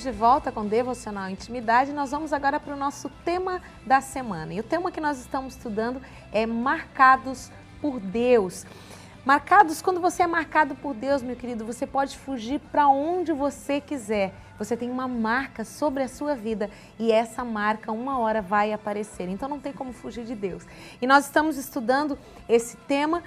estamos de volta com Devocional Intimidade. Nós vamos agora para o nosso tema da semana. E o tema que nós estamos estudando é Marcados por Deus. Marcados, quando você é marcado por Deus, meu querido, você pode fugir para onde você quiser. Você tem uma marca sobre a sua vida e essa marca uma hora vai aparecer. Então não tem como fugir de Deus. E nós estamos estudando esse tema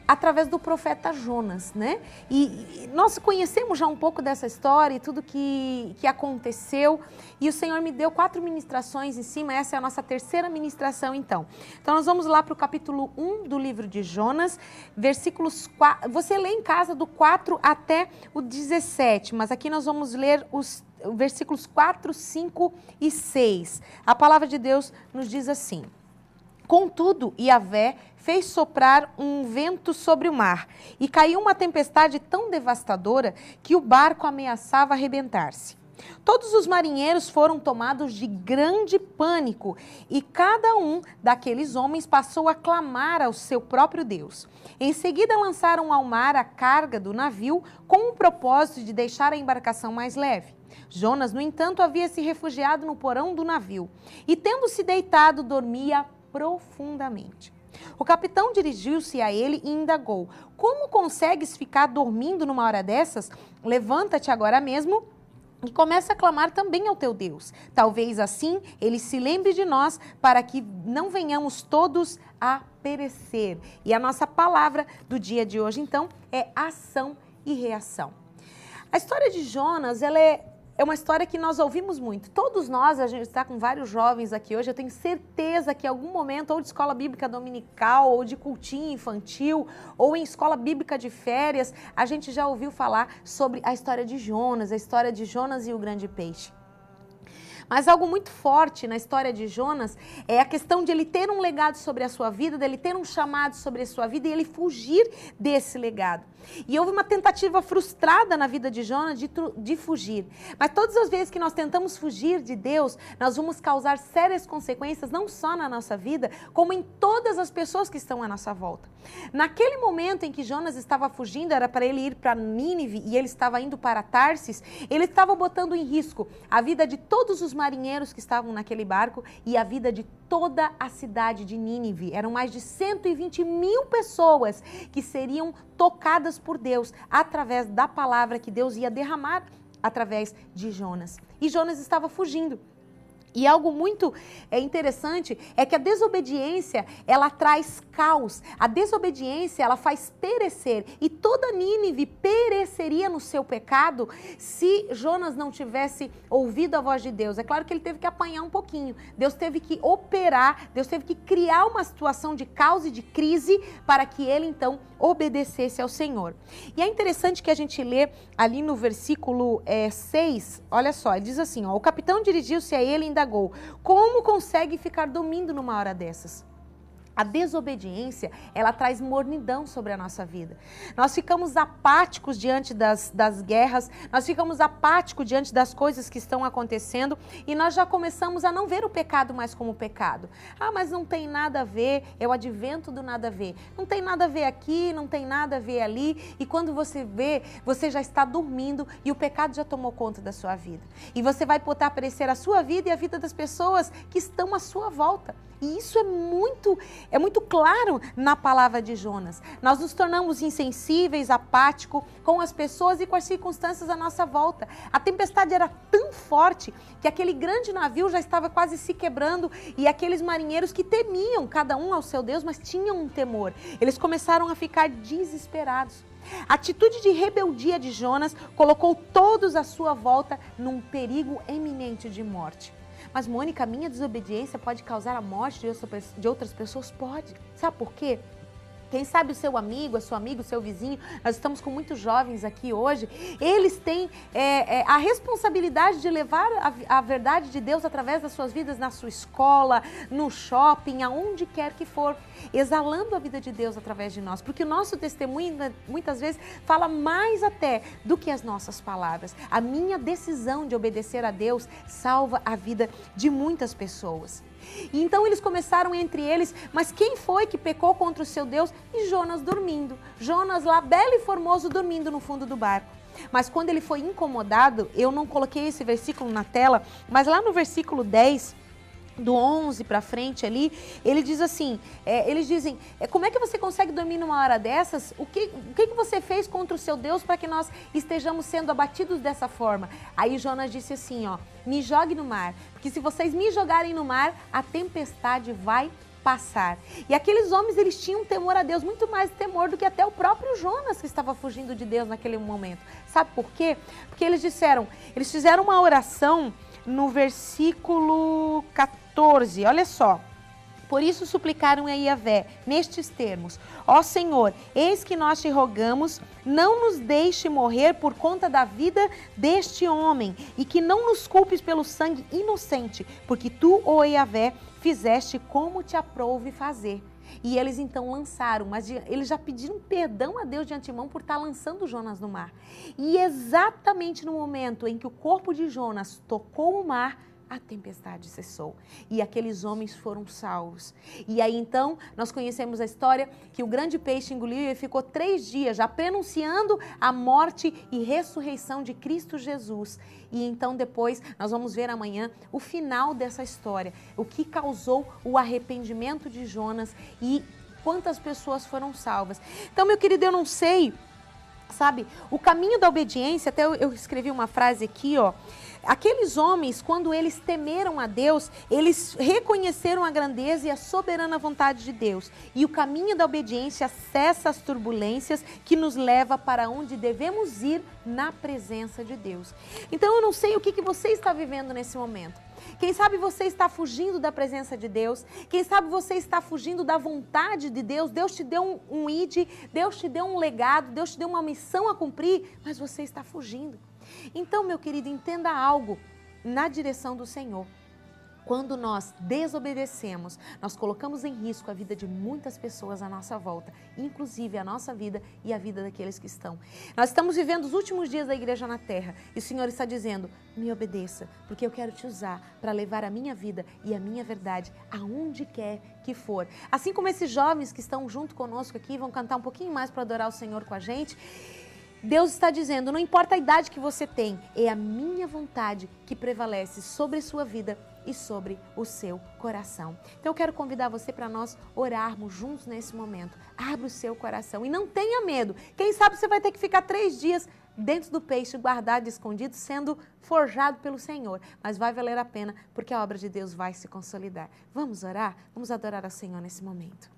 através do profeta Jonas, né? E nós conhecemos já um pouco dessa história e tudo que aconteceu. E o Senhor me deu 4 ministrações em cima. Essa é a nossa terceira ministração, então. Então nós vamos lá para o capítulo 1 do livro de Jonas, versículos 4. Você lê em casa do 4 até o 17, mas aqui nós vamos ler os versículos 4, 5 e 6. A palavra de Deus nos diz assim: Contudo, Yahvé fez soprar um vento sobre o mar, e caiu uma tempestade tão devastadora que o barco ameaçava arrebentar-se. Todos os marinheiros foram tomados de grande pânico, e cada um daqueles homens passou a clamar ao seu próprio Deus. Em seguida lançaram ao mar a carga do navio com o propósito de deixar a embarcação mais leve. Jonas, no entanto, havia se refugiado no porão do navio, e tendo-se deitado, dormia profundamente. O capitão dirigiu-se a ele e indagou: Como consegues ficar dormindo numa hora dessas? Levanta-te agora mesmo e começa a clamar também ao teu Deus. Talvez assim ele se lembre de nós, para que não venhamos todos a perecer. E a nossa palavra do dia de hoje, então, é ação e reação. A história de Jonas, ela é uma história que nós ouvimos muito. Todos nós, a gente está com vários jovens aqui hoje, eu tenho certeza que em algum momento, ou de escola bíblica dominical, ou de cultinho infantil, ou em escola bíblica de férias, a gente já ouviu falar sobre a história de Jonas e o grande peixe. Mas algo muito forte na história de Jonas é a questão de ele ter um legado sobre a sua vida, dele ter um chamado sobre a sua vida e ele fugir desse legado. E houve uma tentativa frustrada na vida de Jonas de fugir. Mas todas as vezes que nós tentamos fugir de Deus, nós vamos causar sérias consequências, não só na nossa vida, como em todas as pessoas que estão à nossa volta. Naquele momento em que Jonas estava fugindo, era para ele ir para Nínive e ele estava indo para Tarsis, ele estava botando em risco a vida de todos os marinheiros que estavam naquele barco e a vida de toda a cidade de Nínive. Eram mais de 120 mil pessoas que seriam tocadas por Deus através da palavra que Deus ia derramar através de Jonas. E Jonas estava fugindo. E algo muito interessante é que a desobediência, ela traz caos. A desobediência, ela faz perecer. E toda Nínive pereceria no seu pecado se Jonas não tivesse ouvido a voz de Deus. É claro que ele teve que apanhar um pouquinho. Deus teve que operar, Deus teve que criar uma situação de caos e de crise para que ele, então, obedecesse ao Senhor. E é interessante que a gente lê ali no versículo 6, olha só, ele diz assim, ó, o capitão dirigiu-se a ele e indagou: Como consegue ficar dormindo numa hora dessas? A desobediência, ela traz mornidão sobre a nossa vida. Nós ficamos apáticos diante das guerras, nós ficamos apáticos diante das coisas que estão acontecendo e nós já começamos a não ver o pecado mais como pecado. Ah, mas não tem nada a ver, é o advento do nada a ver. Não tem nada a ver aqui, não tem nada a ver ali. E quando você vê, você já está dormindo e o pecado já tomou conta da sua vida. E você vai botar a aparecer a sua vida e a vida das pessoas que estão à sua volta. E isso é muito claro na palavra de Jonas. Nós nos tornamos insensíveis, apáticos com as pessoas e com as circunstâncias à nossa volta. A tempestade era tão forte que aquele grande navio já estava quase se quebrando e aqueles marinheiros que temiam, cada um ao seu Deus, mas tinham um temor. Eles começaram a ficar desesperados. A atitude de rebeldia de Jonas colocou todos à sua volta num perigo eminente de morte. Mas, Mônica, a minha desobediência pode causar a morte de outras pessoas? Pode. Sabe por quê? Quem sabe o seu amigo, a sua amiga, o seu vizinho, nós estamos com muitos jovens aqui hoje, eles têm a responsabilidade de levar a verdade de Deus através das suas vidas na sua escola, no shopping, aonde quer que for, exalando a vida de Deus através de nós, porque o nosso testemunho muitas vezes fala mais até do que as nossas palavras. A minha decisão de obedecer a Deus salva a vida de muitas pessoas. E então eles começaram entre eles, mas quem foi que pecou contra o seu Deus? E Jonas dormindo. Jonas lá, belo e formoso, dormindo no fundo do barco. Mas quando ele foi incomodado, eu não coloquei esse versículo na tela, mas lá no versículo 10, do 11 para frente ali, ele diz assim, eles dizem, como é que você consegue dormir numa hora dessas? O que você fez contra o seu Deus para que nós estejamos sendo abatidos dessa forma? Aí Jonas disse assim, ó, me jogue no mar, porque se vocês me jogarem no mar, a tempestade vai passar. E aqueles homens, eles tinham temor a Deus, muito mais temor do que até o próprio Jonas, que estava fugindo de Deus naquele momento. Sabe por quê? Porque eles fizeram uma oração no versículo 14, olha só. Por isso suplicaram a Yahvé, nestes termos, ó Senhor, eis que nós te rogamos, não nos deixe morrer por conta da vida deste homem, e que não nos culpes pelo sangue inocente, porque tu, ó Yahvé, fizeste como te aprouve fazer. E eles então lançaram, mas eles já pediram perdão a Deus de antemão por estar lançando Jonas no mar. E exatamente no momento em que o corpo de Jonas tocou o mar, a tempestade cessou e aqueles homens foram salvos. E aí então nós conhecemos a história que o grande peixe engoliu e ficou 3 dias já prenunciando a morte e ressurreição de Cristo Jesus. E então depois nós vamos ver amanhã o final dessa história, o que causou o arrependimento de Jonas e quantas pessoas foram salvas. Então, meu querido, eu não sei, sabe, o caminho da obediência, até eu escrevi uma frase aqui, ó. Aqueles homens, quando eles temeram a Deus, eles reconheceram a grandeza e a soberana vontade de Deus. E o caminho da obediência cessa as turbulências que nos leva para onde devemos ir na presença de Deus. Então eu não sei o que você está vivendo nesse momento. Quem sabe você está fugindo da presença de Deus, quem sabe você está fugindo da vontade de Deus, Deus te deu um ID, Deus te deu um legado, Deus te deu uma missão a cumprir, mas você está fugindo. Então, meu querido, entenda algo na direção do Senhor. Quando nós desobedecemos, nós colocamos em risco a vida de muitas pessoas à nossa volta, inclusive a nossa vida e a vida daqueles que estão. Nós estamos vivendo os últimos dias da igreja na terra e o Senhor está dizendo, me obedeça, porque eu quero te usar para levar a minha vida e a minha verdade aonde quer que for. Assim como esses jovens que estão junto conosco aqui, vão cantar um pouquinho mais para adorar o Senhor com a gente, Deus está dizendo, não importa a idade que você tem, é a minha vontade que prevalece sobre a sua vida e sobre o seu coração. Então eu quero convidar você para nós orarmos juntos nesse momento. Abra o seu coração e não tenha medo. Quem sabe você vai ter que ficar 3 dias dentro do peixe, guardado, escondido, sendo forjado pelo Senhor. Mas vai valer a pena, porque a obra de Deus vai se consolidar. Vamos orar? Vamos adorar ao Senhor nesse momento.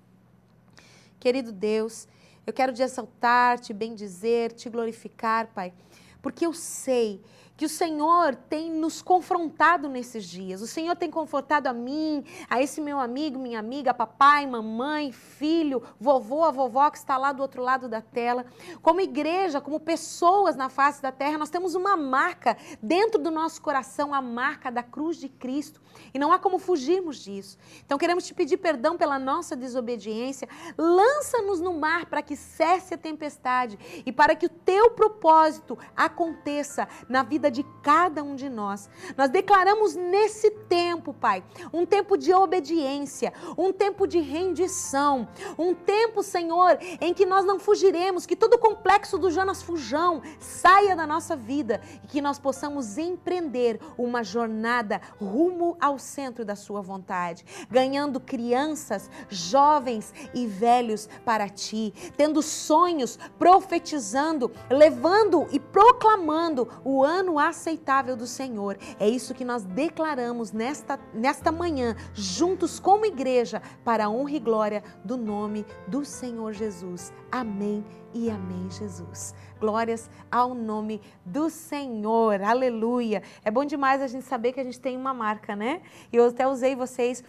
Querido Deus, eu quero te exaltar, te bendizer, te glorificar, Pai, porque eu sei que o Senhor tem nos confrontado nesses dias. O Senhor tem confrontado a mim, a esse meu amigo, minha amiga, papai, mamãe, filho, vovô, a vovó que está lá do outro lado da tela. Como igreja, como pessoas na face da terra, nós temos uma marca dentro do nosso coração, a marca da cruz de Cristo. E não há como fugirmos disso. Então queremos te pedir perdão pela nossa desobediência. Lança-nos no mar para que cesse a tempestade e para que o teu propósito aconteça na vida de cada um de nós. Nós declaramos nesse tempo, Pai, um tempo de obediência, um tempo de rendição, um tempo, Senhor, em que nós não fugiremos, que todo o complexo do Jonas Fujão saia da nossa vida e que nós possamos empreender uma jornada rumo ao centro da sua vontade, ganhando crianças, jovens e velhos para Ti, tendo sonhos, profetizando, levando e proclamando o ano aceitável do Senhor. É isso que nós declaramos nesta manhã, juntos como igreja, para a honra e glória do nome do Senhor Jesus. Amém e amém, Jesus. Glórias ao nome do Senhor. Aleluia. É bom demais a gente saber que a gente tem uma marca, né? E eu até usei vocês,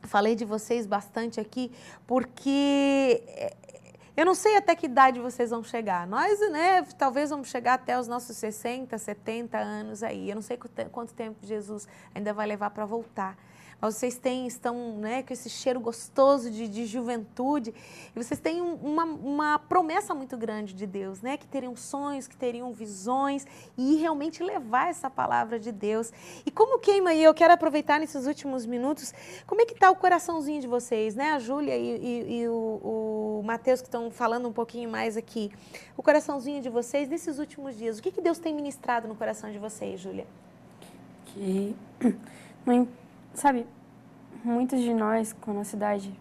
falei de vocês bastante aqui, porque eu não sei até que idade vocês vão chegar. Nós, né, talvez vamos chegar até os nossos 60, 70 anos aí. Eu não sei quanto tempo Jesus ainda vai levar para voltar. Vocês estão, né, com esse cheiro gostoso de juventude. E vocês têm uma promessa muito grande de Deus, né? Que teriam sonhos, que teriam visões e realmente levar essa palavra de Deus. E como queima aí, eu quero aproveitar nesses últimos minutos, como é que está o coraçãozinho de vocês, né? A Júlia e o Matheus que estão falando um pouquinho mais aqui. O coraçãozinho de vocês nesses últimos dias. O que Deus tem ministrado no coração de vocês, Júlia? Que, sabe, muitos de nós com a nossa idade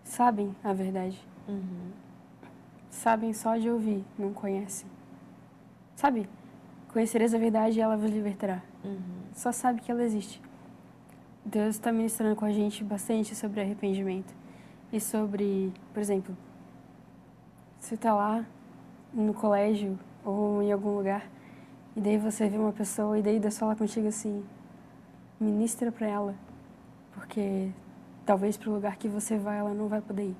sabem a verdade. Sabem só de ouvir, não conhecem. Sabe, conhecereis a verdade e ela vos libertará. Só sabe que ela existe. Deus está ministrando com a gente bastante sobre arrependimento. E sobre, por exemplo, você está lá no colégio ou em algum lugar e daí você vê uma pessoa e daí Deus fala contigo assim, ministra para ela, porque talvez para o lugar que você vai ela não vai poder ir.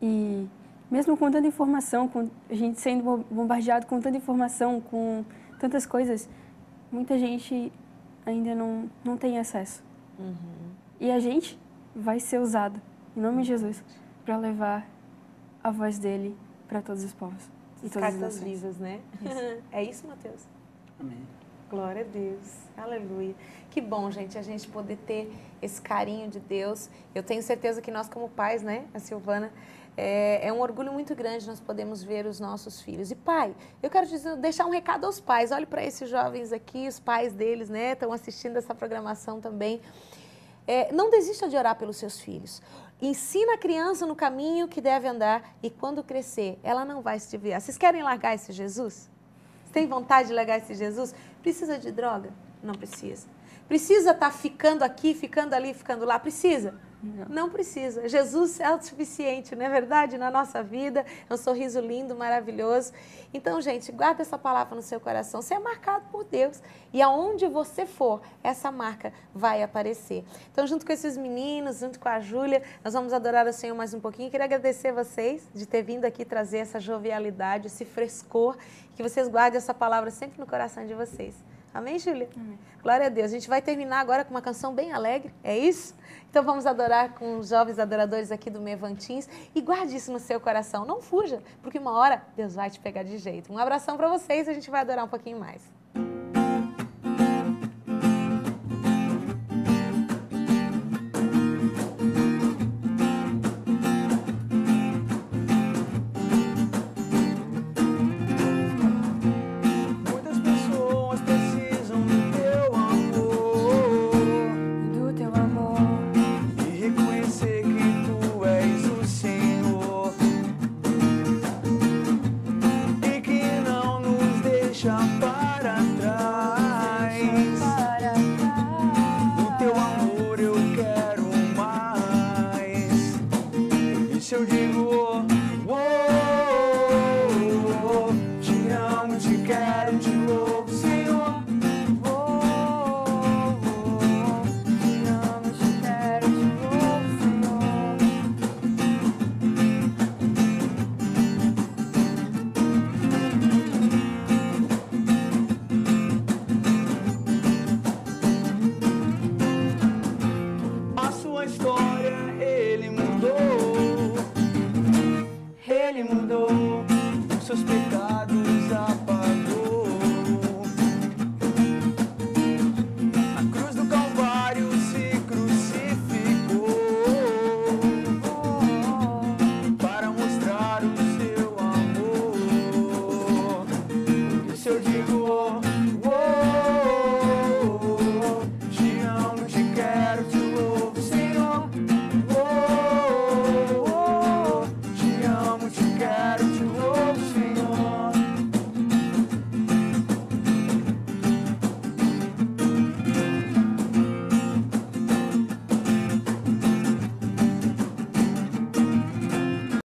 E mesmo com tanta informação, com a gente sendo bombardeado com tanta informação, com tantas coisas, muita gente ainda não tem acesso. E a gente vai ser usado, em nome de Jesus, para levar a voz dele para todos os povos. As cartas vivas, né? Isso. É isso, Matheus? Amém. Glória a Deus. Aleluia. Que bom, gente, a gente poder ter esse carinho de Deus. Eu tenho certeza que nós, como pais, né, a Silvana, é um orgulho muito grande nós podemos ver os nossos filhos. E pai, eu quero deixar um recado aos pais. Olhe para esses jovens aqui, os pais deles, né, estão assistindo essa programação também. Não desista de orar pelos seus filhos. Ensina a criança no caminho que deve andar e quando crescer, ela não vai se desviar. Vocês querem largar esse Jesus? Vocês têm vontade de largar esse Jesus? Precisa de droga? Não precisa. Precisa estar ficando aqui, ficando ali, ficando lá? Precisa? Não precisa. Jesus é autossuficiente, não é verdade? Na nossa vida, é um sorriso lindo, maravilhoso. Então, gente, guarda essa palavra no seu coração. Você é marcado por Deus. E aonde você for, essa marca vai aparecer. Então, junto com esses meninos, junto com a Júlia, nós vamos adorar o Senhor mais um pouquinho. Queria agradecer a vocês de ter vindo aqui trazer essa jovialidade, esse frescor. Que vocês guardem essa palavra sempre no coração de vocês. Amém, Júlia? Amém. Glória a Deus. A gente vai terminar agora com uma canção bem alegre, é isso? Então vamos adorar com os jovens adoradores aqui do Mevantins e guarde isso no seu coração. Não fuja, porque uma hora Deus vai te pegar de jeito. Um abração para vocês e a gente vai adorar um pouquinho mais. A sua história